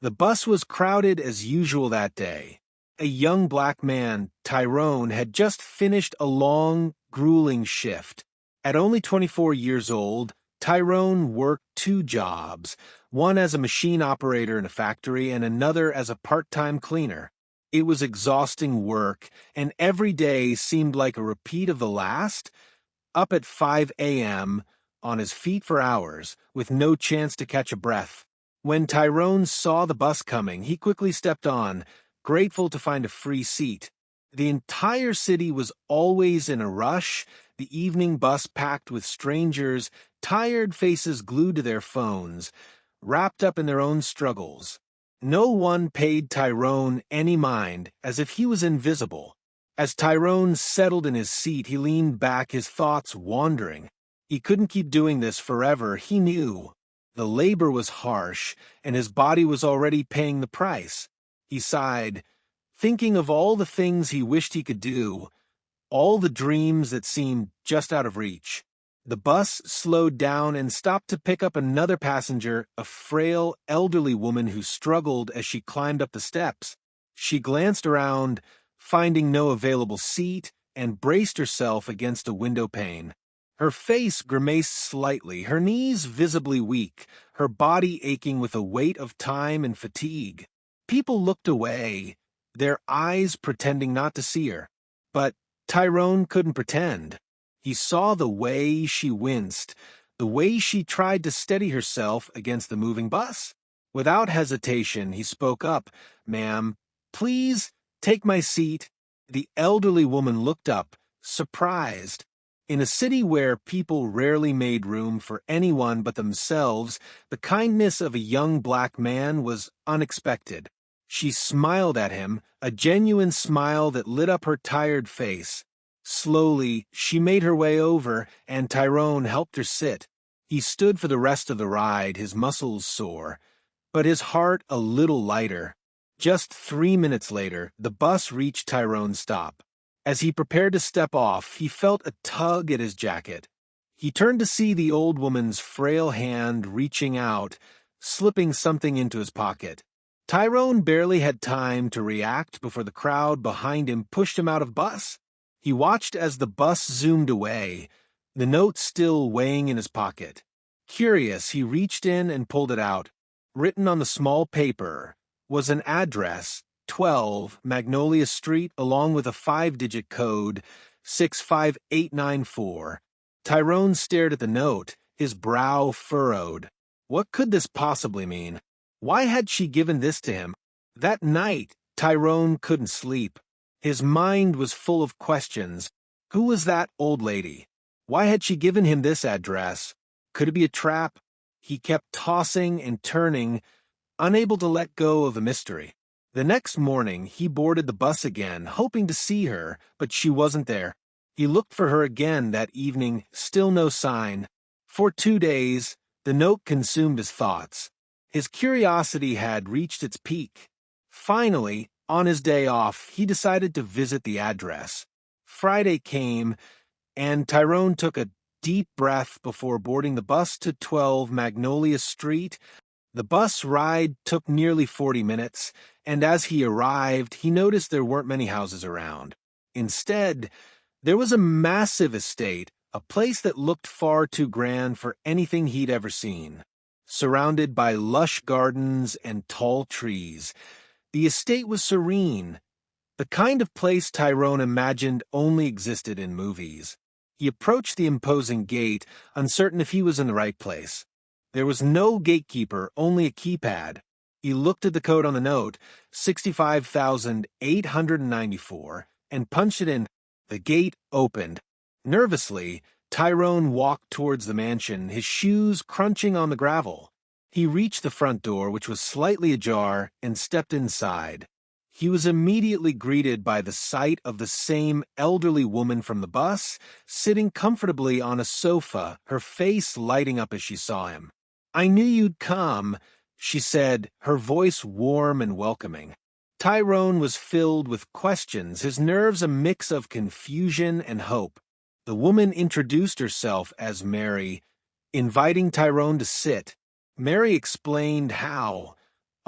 The bus was crowded as usual that day. A young black man, Tyrone, had just finished a long, grueling shift. At only 24 years old, Tyrone worked two jobs, one as a machine operator in a factory and another as a part-time cleaner. It was exhausting work, and every day seemed like a repeat of the last. Up at 5 a.m., on his feet for hours, with no chance to catch a breath. When Tyrone saw the bus coming, he quickly stepped on, grateful to find a free seat. The entire city was always in a rush, the evening bus packed with strangers, tired faces glued to their phones, wrapped up in their own struggles. No one paid Tyrone any mind, as if he was invisible. As Tyrone settled in his seat, he leaned back, his thoughts wandering. He couldn't keep doing this forever, he knew. The labor was harsh, and his body was already paying the price. He sighed, thinking of all the things he wished he could do, all the dreams that seemed just out of reach. The bus slowed down and stopped to pick up another passenger, a frail, elderly woman who struggled as she climbed up the steps. She glanced around, finding no available seat, and braced herself against a window pane. Her face grimaced slightly, her knees visibly weak, her body aching with the weight of time and fatigue. People looked away, their eyes pretending not to see her. But Tyrone couldn't pretend. He saw the way she winced, the way she tried to steady herself against the moving bus. Without hesitation, he spoke up, "Ma'am, please take my seat." The elderly woman looked up, surprised. In a city where people rarely made room for anyone but themselves, the kindness of a young black man was unexpected. She smiled at him, a genuine smile that lit up her tired face. Slowly, she made her way over, and Tyrone helped her sit. He stood for the rest of the ride, his muscles sore, but his heart a little lighter. Just 3 minutes later, the bus reached Tyrone's stop. As he prepared to step off, he felt a tug at his jacket. He turned to see the old woman's frail hand reaching out, slipping something into his pocket. Tyrone barely had time to react before the crowd behind him pushed him out of bus. He watched as the bus zoomed away, the note still weighing in his pocket. Curious, he reached in and pulled it out. Written on the small paper was an address, 12 Magnolia Street, along with a 5-digit code, 65894. Tyrone stared at the note, his brow furrowed. What could this possibly mean? Why had she given this to him? That night, Tyrone couldn't sleep. His mind was full of questions. Who was that old lady? Why had she given him this address? Could it be a trap? He kept tossing and turning, unable to let go of the mystery. The next morning, he boarded the bus again, hoping to see her, but she wasn't there. He looked for her again that evening, still no sign. For 2 days, the note consumed his thoughts. His curiosity had reached its peak. Finally, on his day off, he decided to visit the address. Friday came, and Tyrone took a deep breath before boarding the bus to 12 Magnolia Street. The bus ride took nearly 40 minutes, and as he arrived, he noticed there weren't many houses around. Instead, there was a massive estate, a place that looked far too grand for anything he'd ever seen. Surrounded by lush gardens and tall trees, the estate was serene, the kind of place Tyrone imagined only existed in movies. He approached the imposing gate, uncertain if he was in the right place. There was no gatekeeper, only a keypad. He looked at the code on the note, 65,894, and punched it in. The gate opened. Nervously, Tyrone walked towards the mansion, his shoes crunching on the gravel. He reached the front door, which was slightly ajar, and stepped inside. He was immediately greeted by the sight of the same elderly woman from the bus, sitting comfortably on a sofa, her face lighting up as she saw him. "I knew you'd come," she said, her voice warm and welcoming. Tyrone was filled with questions, his nerves a mix of confusion and hope. The woman introduced herself as Mary, inviting Tyrone to sit. Mary explained how,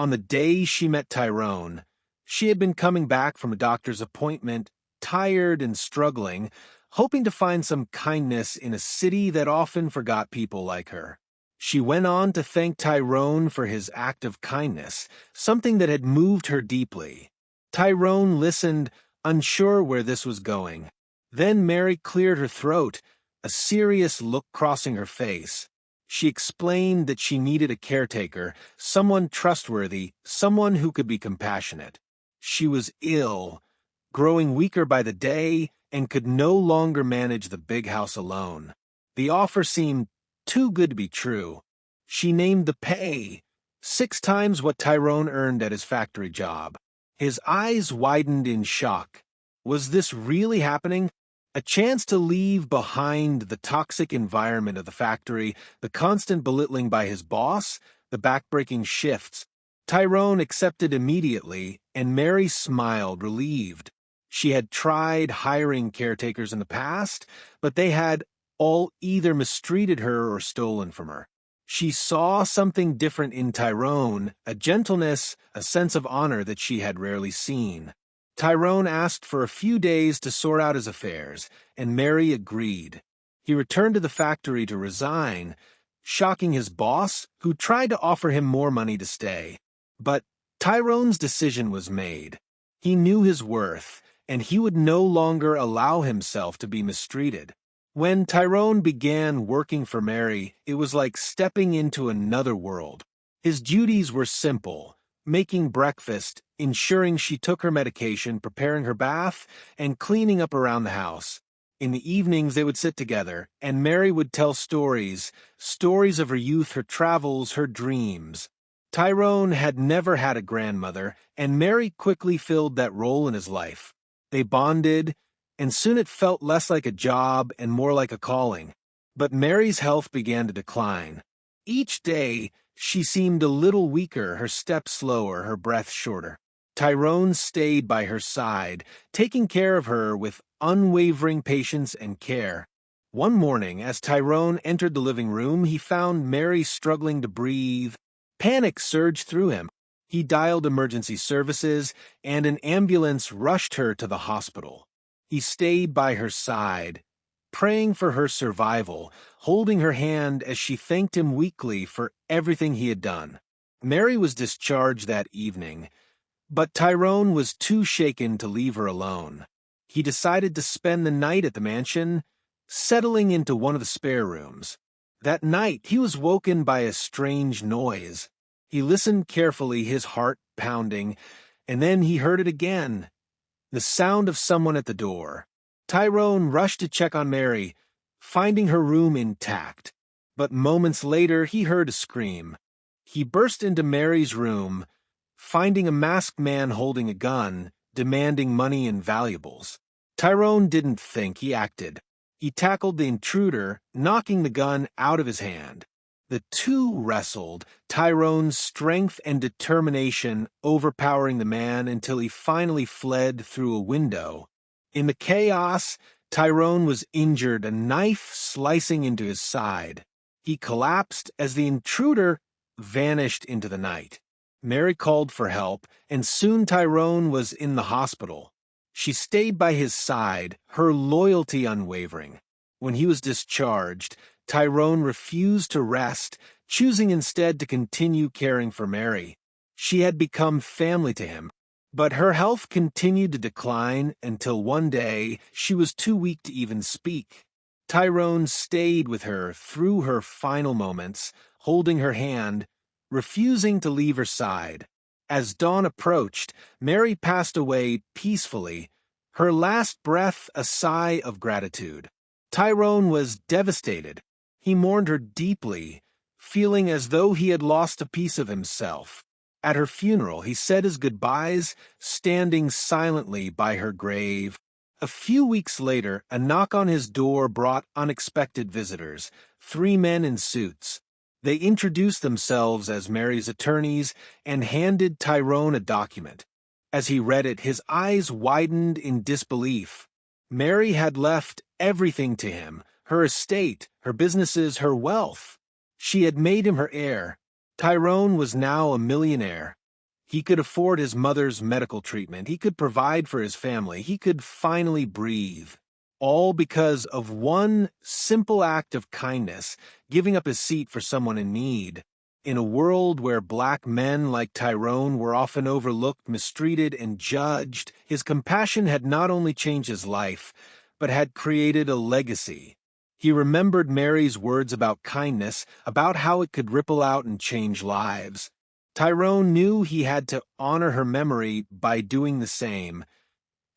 On the day she met Tyrone, she had been coming back from a doctor's appointment, tired and struggling, hoping to find some kindness in a city that often forgot people like her. She went on to thank Tyrone for his act of kindness, something that had moved her deeply. Tyrone listened, unsure where this was going. Then Mary cleared her throat, a serious look crossing her face. She explained that she needed a caretaker, someone trustworthy, someone who could be compassionate. She was ill, growing weaker by the day, and could no longer manage the big house alone. The offer seemed too good to be true. She named the pay, 6 times what Tyrone earned at his factory job. His eyes widened in shock. Was this really happening? A chance to leave behind the toxic environment of the factory, the constant belittling by his boss, the backbreaking shifts. Tyrone accepted immediately, and Mary smiled, relieved. She had tried hiring caretakers in the past, but they had all either mistreated her or stolen from her. She saw something different in Tyrone, a gentleness, a sense of honor that she had rarely seen. Tyrone asked for a few days to sort out his affairs, and Mary agreed. He returned to the factory to resign, shocking his boss, who tried to offer him more money to stay. But Tyrone's decision was made. He knew his worth, and he would no longer allow himself to be mistreated. When Tyrone began working for Mary, it was like stepping into another world. His duties were simple: making breakfast, ensuring she took her medication, preparing her bath, and cleaning up around the house. In the evenings they would sit together, and Mary would tell stories of her youth, her travels, her dreams. Tyrone had never had a grandmother, and Mary quickly filled that role in his life. They bonded, and soon it felt less like a job and more like a calling. But Mary's health began to decline. Each day, she seemed a little weaker, her steps slower, her breath shorter. Tyrone stayed by her side, taking care of her with unwavering patience and care. One morning, as Tyrone entered the living room, he found Mary struggling to breathe. Panic surged through him. He dialed emergency services, and an ambulance rushed her to the hospital. He stayed by her side, praying for her survival, holding her hand as she thanked him weakly for everything he had done. Mary was discharged that evening, but Tyrone was too shaken to leave her alone. He decided to spend the night at the mansion, settling into one of the spare rooms. That night, he was woken by a strange noise. He listened carefully, his heart pounding, and then he heard it again, the sound of someone at the door. Tyrone rushed to check on Mary, finding her room intact. But moments later, he heard a scream. He burst into Mary's room, finding a masked man holding a gun, demanding money and valuables. Tyrone didn't think, he acted. He tackled the intruder, knocking the gun out of his hand. The two wrestled, Tyrone's strength and determination overpowering the man until he finally fled through a window. In the chaos, Tyrone was injured, a knife slicing into his side. He collapsed as the intruder vanished into the night. Mary called for help, and soon Tyrone was in the hospital. She stayed by his side, her loyalty unwavering. When he was discharged, Tyrone refused to rest, choosing instead to continue caring for Mary. She had become family to him, but her health continued to decline until one day she was too weak to even speak. Tyrone stayed with her through her final moments, holding her hand, refusing to leave her side. As dawn approached, Mary passed away peacefully, her last breath a sigh of gratitude. Tyrone was devastated. He mourned her deeply, feeling as though he had lost a piece of himself. At her funeral, he said his goodbyes, standing silently by her grave. A few weeks later, a knock on his door brought unexpected visitors, 3 men in suits. They introduced themselves as Mary's attorneys and handed Tyrone a document. As he read it, his eyes widened in disbelief. Mary had left everything to him, her estate, her businesses, her wealth. She had made him her heir. Tyrone was now a millionaire. He could afford his mother's medical treatment. He could provide for his family. He could finally breathe. All because of one simple act of kindness, giving up his seat for someone in need. In a world where black men like Tyrone were often overlooked, mistreated, and judged, his compassion had not only changed his life, but had created a legacy. He remembered Mary's words about kindness, about how it could ripple out and change lives. Tyrone knew he had to honor her memory by doing the same,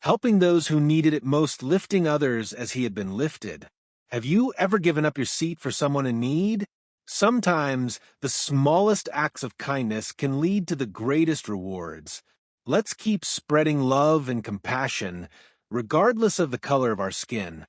helping those who needed it most, lifting others as he had been lifted. Have you ever given up your seat for someone in need? Sometimes the smallest acts of kindness can lead to the greatest rewards. Let's keep spreading love and compassion, regardless of the color of our skin.